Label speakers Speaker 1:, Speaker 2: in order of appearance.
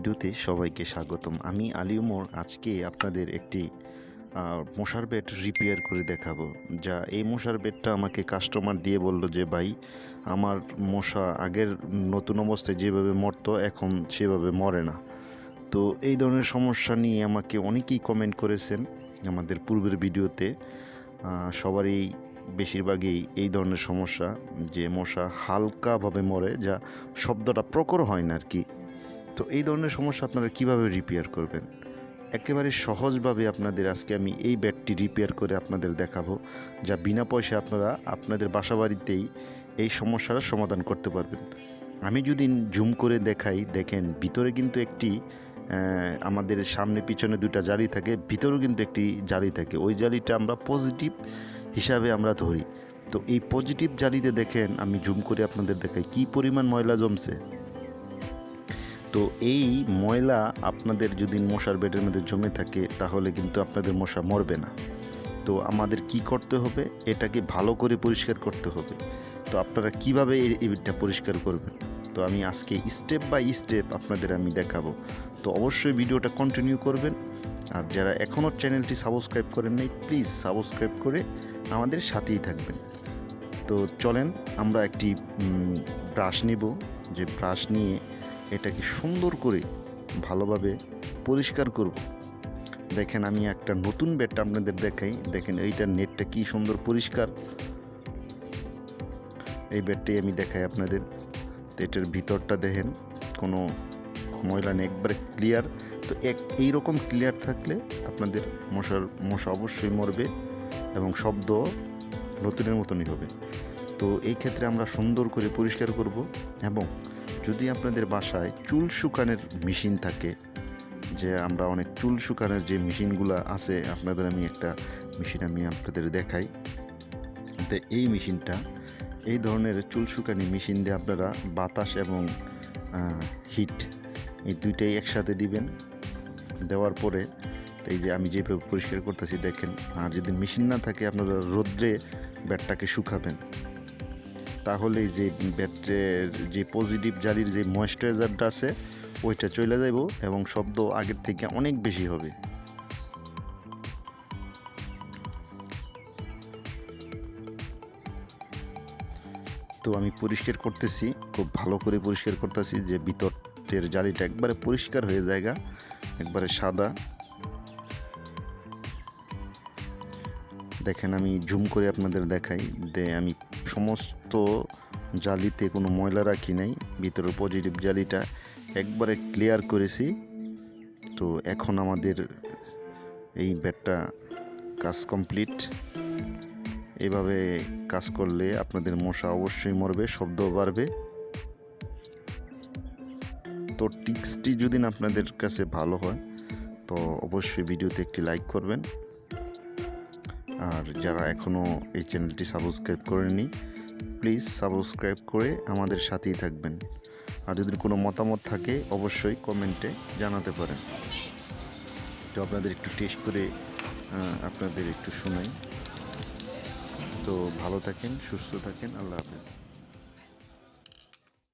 Speaker 1: ভিডিওতে সবাইকে স্বাগতম। আমি আলী ওমর আজকে আপনাদের একটি মশার বেড রিপেয়ার করে দেখাবো। এই মশার বেডটা আমাকে কাস্টমার দিয়ে বলল যে ভাই, আমার মশা আগের নতুন অবস্থায় যেভাবে মরতো এখন সেভাবে মরে না। তো এই ধরনের সমস্যা নিয়ে আমাকে অনেকেই কমেন্ট করেছেন আমাদের পূর্বের ভিডিওতে। সবারই বেশিরভাগই এই ধরনের সমস্যা, যে মশা হালকাভাবে মরে, যা শব্দটা প্রখর হয় না আর কি। তো এই ধরনের সমস্যা আপনারা কিভাবে রিপেয়ার করবেন, একেবারে সহজভাবে আপনাদের আজকে আমি এই বেডটি রিপেয়ার করে আপনাদের দেখাবো, যা বিনা পয়সায় আপনারা আপনাদের বাসাবাড়িতেই এই সমস্যার সমাধান করতে পারবেন। আমি যদি জুম করে দেখাই, দেখেন ভিতরে কিন্তু একটি আমাদের সামনে পিছনে দুটা জালি থাকে, ভিতরেও কিন্তু একটি জালি থাকে। ওই জালিটা আমরা পজিটিভ হিসাবে আমরা ধরি। তো এই পজিটিভ জালিতে দেখেন, আমি জুম করে আপনাদের দেখাই কি পরিমাণ ময়লা জমছে। তো এই ময়লা আপনাদের যদি মশার বেডের মধ্যে জমে থাকে তাহলে কিন্তু আপনাদের মশা মরবে না। তো আমাদের কি করতে হবে, এটাকে ভালো করে পরিষ্কার করতে হবে। তো আপনারা কিভাবে এটা পরিষ্কার করবেন, তো আমি আজকে স্টেপ বাই স্টেপ আপনাদের আমি দেখাবো। তো অবশ্যই ভিডিওটা কন্টিনিউ করবেন। আর যারা এখনও চ্যানেলটি সাবস্ক্রাইব করেন নাই, প্লিজ সাবস্ক্রাইব করে আমাদের সাথেই থাকবেন। তো চলেন আমরা একটি ব্রাশ নিব, যে ব্রাশ নিয়ে এটাকে সুন্দর করে ভালোভাবে পরিষ্কার করব। দেখেন আমি একটা নতুন বেডটা আপনাদের দেখাই, দেখেন এইটার নেটটা কি সুন্দর পরিষ্কার। এই বেডটাই আমি দেখাই আপনাদের। তো এটার ভিতরটা দেখেন কোনো ময়লা নেই, একবারে ক্লিয়ার। তো এইরকম ক্লিয়ার থাকলে আপনাদের মশা অবশ্যই মরবে এবং শব্দ নতুনের মতনই হবে। তো এই ক্ষেত্রে আমরা সুন্দর করে পরিষ্কার করব। এবং যদি আপনাদের বাসায় চুল শুকানোর মেশিন থাকে, যে আমরা অনেক চুল শুকানোর যে মেশিনগুলো আছে, আপনাদের আমি একটা মেশিন আপনাদের দেখাই। তো এই মেশিনটা, এই ধরনের চুল শুকানি মেশিন দিয়ে আপনারা বাতাস এবং হিট এই দুইটাই একসাথে দিবেন। দেওয়ার পরে এই যে আমি যেভাবে পরিষ্কার করতেছি দেখেন। আর যদি মেশিন না থাকে আপনারা রোদ্রে ব্যাটটাকে শুকাবেন, তাহলে যে ব্যাটের যে পজিটিভ জালির যে ময়েশ্চারাইজারটা আছে ওইটা চলে যাব এবং শব্দ আগের থেকে অনেক বেশি হবে। তো আমি পরিষ্কার করতেছি, খুব ভালো করে পরিষ্কার করতেছি, যে ভিতরের জালিটা একবারে পরিষ্কার হয়ে যায়, একবারে সাদা। দেখেন আমি জুম করে আপনাদের দেখাই, আমি সমস্ত জালিতে কোনো ময়লা রাখি নাই, ভিতরের পজিটিভ জালিটা একবারে ক্লিয়ার করেছি। তো এখন আমাদের এই বেডটা কাজ কমপ্লিট। এভাবে কাজ করলে আপনাদের মশা অবশ্যই মরবে, শব্দও বাড়বে। তো টিপসটি যদি আপনাদের কাছে ভালো হয় তো অবশ্যই ভিডিওতে একটি লাইক করবেন। আর যারা এখনও এই চ্যানেলটি সাবস্ক্রাইব করেননি, প্লিজ সাবস্ক্রাইব করে আমাদের সাথেই থাকবেন। আর যদি কোনো মতামত থাকে অবশ্যই কমেন্টে জানাতে পারেন। তো আপনাদের একটু টেস্ট করে আপনাদের একটু শোনাই। তো ভালো থাকেন, সুস্থ থাকেন, আল্লাহ হাফেজ।